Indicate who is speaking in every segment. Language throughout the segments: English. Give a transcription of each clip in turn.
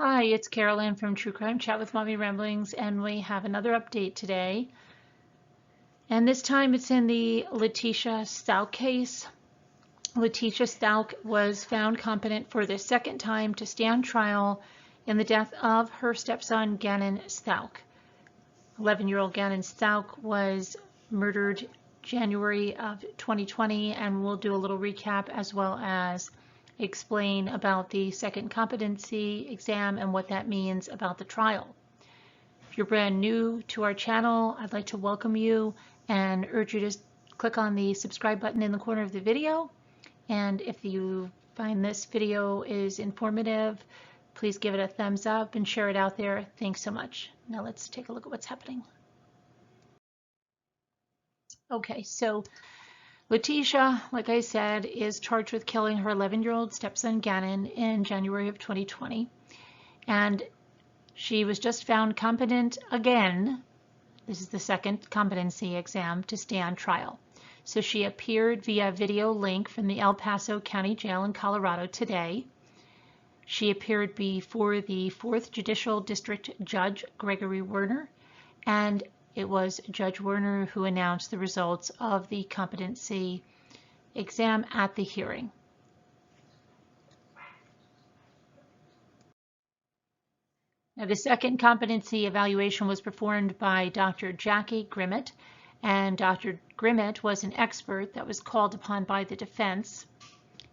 Speaker 1: Hi, it's Carolyn from True Crime Chat with Mommy Ramblings, and we have another update today. And this time it's in the Letecia Stauch case. Letecia Stauch was found competent for the second time to stand trial in the death of her stepson, Gannon Stauch. 11-year-old Gannon Stauch was murdered January of 2020, and we'll do a little recap as well as explain about the second competency exam and what that means about the trial. If you're brand new to our channel, I'd like to welcome you and urge you to click on the subscribe button in the corner of the video. And if you find this video is informative, please give it a thumbs up and share it out there. Thanks so much. Now let's take a look at what's happening. Okay, so Letecia, like I said, is charged with killing her 11-year-old stepson Gannon in January of 2020. And she was just found competent again. This is the second competency exam to stand trial. So she appeared via video link from the El Paso County Jail in Colorado today. She appeared before the 4th Judicial District Judge Gregory Werner, and it was Judge Werner who announced the results of the competency exam at the hearing. Now, the second competency evaluation was performed by Dr. Jackie Grimmett, and Dr. Grimmett was an expert that was called upon by the defense.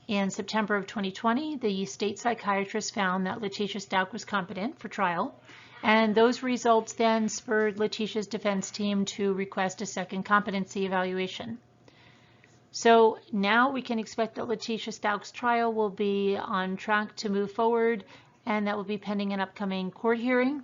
Speaker 1: In September of 2020, the state psychiatrist found that Letecia Stauch was competent for trial, and those results then spurred Letecia's defense team to request a second competency evaluation. So now we can expect that Letecia Stauch's trial will be on track to move forward, and that will be pending an upcoming court hearing.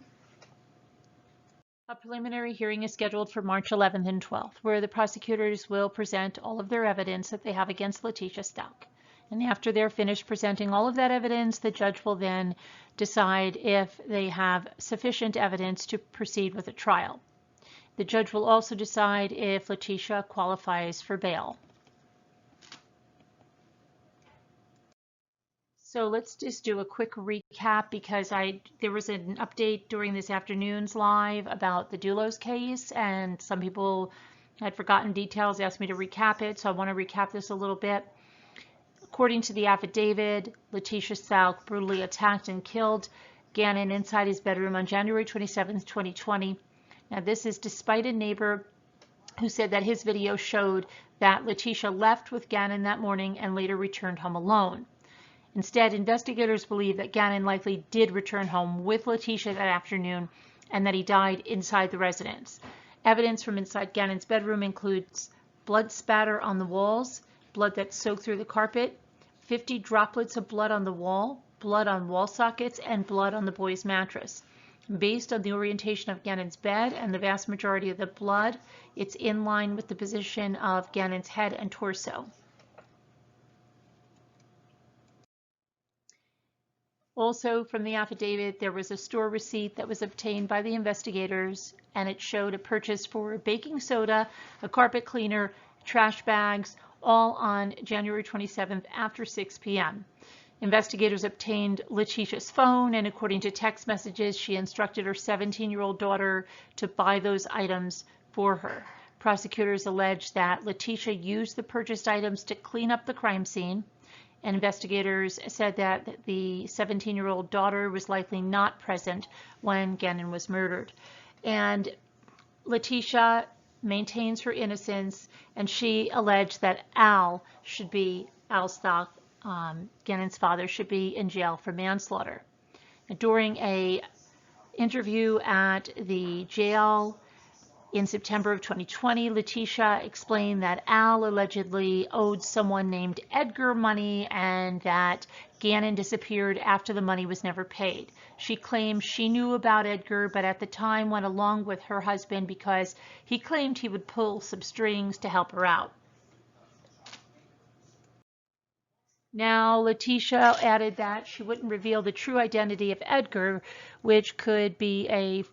Speaker 1: A preliminary hearing is scheduled for March 11th and 12th, where the prosecutors will present all of their evidence that they have against Letecia Stauch. And after they're finished presenting all of that evidence, the judge will then decide if they have sufficient evidence to proceed with a trial. The judge will also decide if Letecia qualifies for bail. So let's just do a quick recap because there was an update during this afternoon's live about the Dulos case, and some people had forgotten details, asked me to recap it, so I want to recap this a little bit. According to the affidavit, Letecia Stauch brutally attacked and killed Gannon inside his bedroom on January 27, 2020. Now, this is despite a neighbor who said that his video showed that Letecia left with Gannon that morning and later returned home alone. Instead, investigators believe that Gannon likely did return home with Letecia that afternoon and that he died inside the residence. Evidence from inside Gannon's bedroom includes blood spatter on the walls, blood that soaked through the carpet, 50 droplets of blood on the wall, blood on wall sockets, and blood on the boy's mattress. Based on the orientation of Gannon's bed and the vast majority of the blood, it's in line with the position of Gannon's head and torso. Also, from the affidavit, there was a store receipt that was obtained by the investigators, and it showed a purchase for baking soda, a carpet cleaner, trash bags, all on January 27th after 6 p.m. Investigators obtained Letecia's phone, and according to text messages, she instructed her 17-year-old daughter to buy those items for her. Prosecutors alleged that Letecia used the purchased items to clean up the crime scene. And investigators said that the 17-year-old daughter was likely not present when Gannon was murdered. And Letecia maintains her innocence, and she alleged that Al Stauch, Gannon's father, should be in jail for manslaughter. During an interview at the jail in September of 2020, Letecia explained that Al allegedly owed someone named Edgar money and that Gannon disappeared after the money was never paid. She claims she knew about Edgar, but at the time went along with her husband because he claimed he would pull some strings to help her out. Now, Letecia added that she wouldn't reveal the true identity of Edgar, which could be a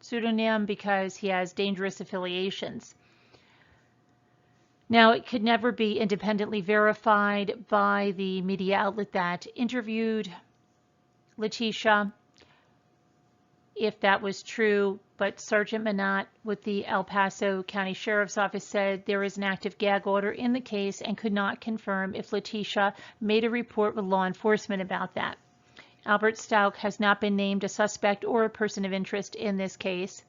Speaker 1: pseudonym because he has dangerous affiliations. Now, it could never be independently verified by the media outlet that interviewed Letecia, if that was true, but Sergeant Manat with the El Paso County Sheriff's Office said there is an active gag order in the case and could not confirm if Letecia made a report with law enforcement about that. Albert Stauch has not been named a suspect or a person of interest in this case.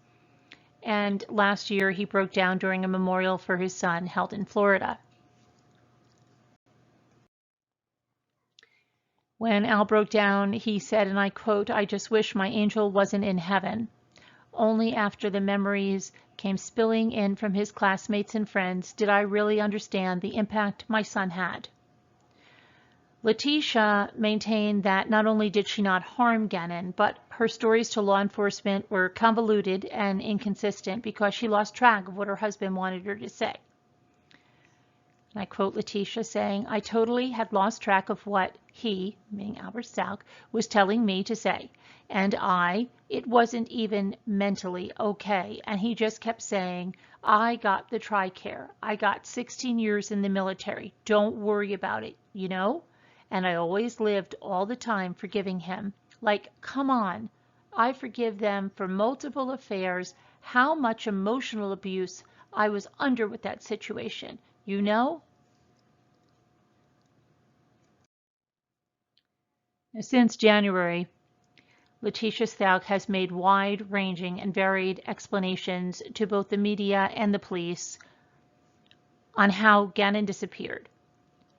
Speaker 1: And last year he broke down during a memorial for his son held in Florida. When Al broke down, he said, and I quote, "I just wish my angel wasn't in heaven." Only after the memories came spilling in from his classmates and friends did I really understand the impact my son had. Letecia maintained that not only did she not harm Gannon, but her stories to law enforcement were convoluted and inconsistent because she lost track of what her husband wanted her to say. And I quote Letecia saying, "I totally had lost track of what he," meaning Albert Stauch, "was telling me to say. And it wasn't even mentally okay. And he just kept saying, I got the TRICARE. I got 16 years in the military. Don't worry about it, you know? And I always lived all the time forgiving him. Like, come on. I forgive them for multiple affairs. How much emotional abuse I was under with that situation, you know?" Since January, Letecia Stauch has made wide-ranging and varied explanations to both the media and the police on how Gannon disappeared.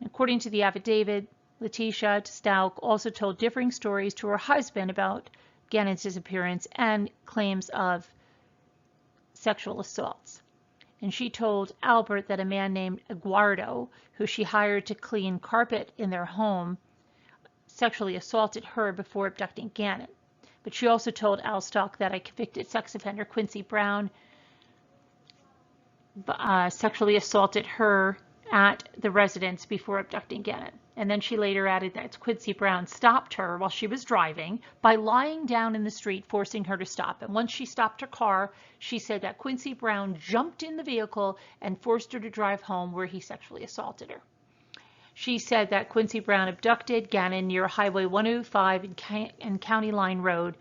Speaker 1: According to the affidavit, Letecia Stauch also told differing stories to her husband about Gannon's disappearance and claims of sexual assaults. And she told Albert that a man named Eduardo, who she hired to clean carpet in their home, sexually assaulted her before abducting Gannon. But she also told Al Stauch that a convicted sex offender, Quincy Brown, sexually assaulted her at the residence before abducting Gannon. And then she later added that Quincy Brown stopped her while she was driving by lying down in the street, forcing her to stop. And once she stopped her car, she said that Quincy Brown jumped in the vehicle and forced her to drive home, where he sexually assaulted her. She said that Quincy Brown abducted Gannon near Highway 105 and County Line Road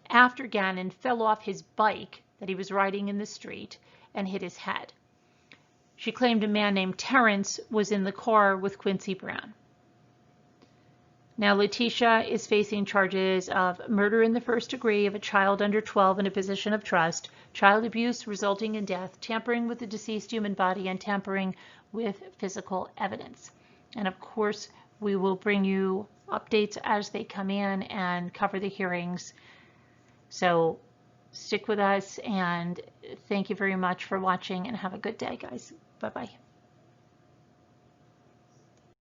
Speaker 1: after Gannon fell off his bike that he was riding in the street and hit his head. She claimed a man named Terrence was in the car with Quincy Brown. Now, Letecia is facing charges of murder in the first degree of a child under 12 in a position of trust, child abuse resulting in death, tampering with the deceased human body, and tampering with physical evidence. And of course, we will bring you updates as they come in and cover the hearings. So stick with us, and thank you very much for watching, and have a good day, guys. Bye-bye.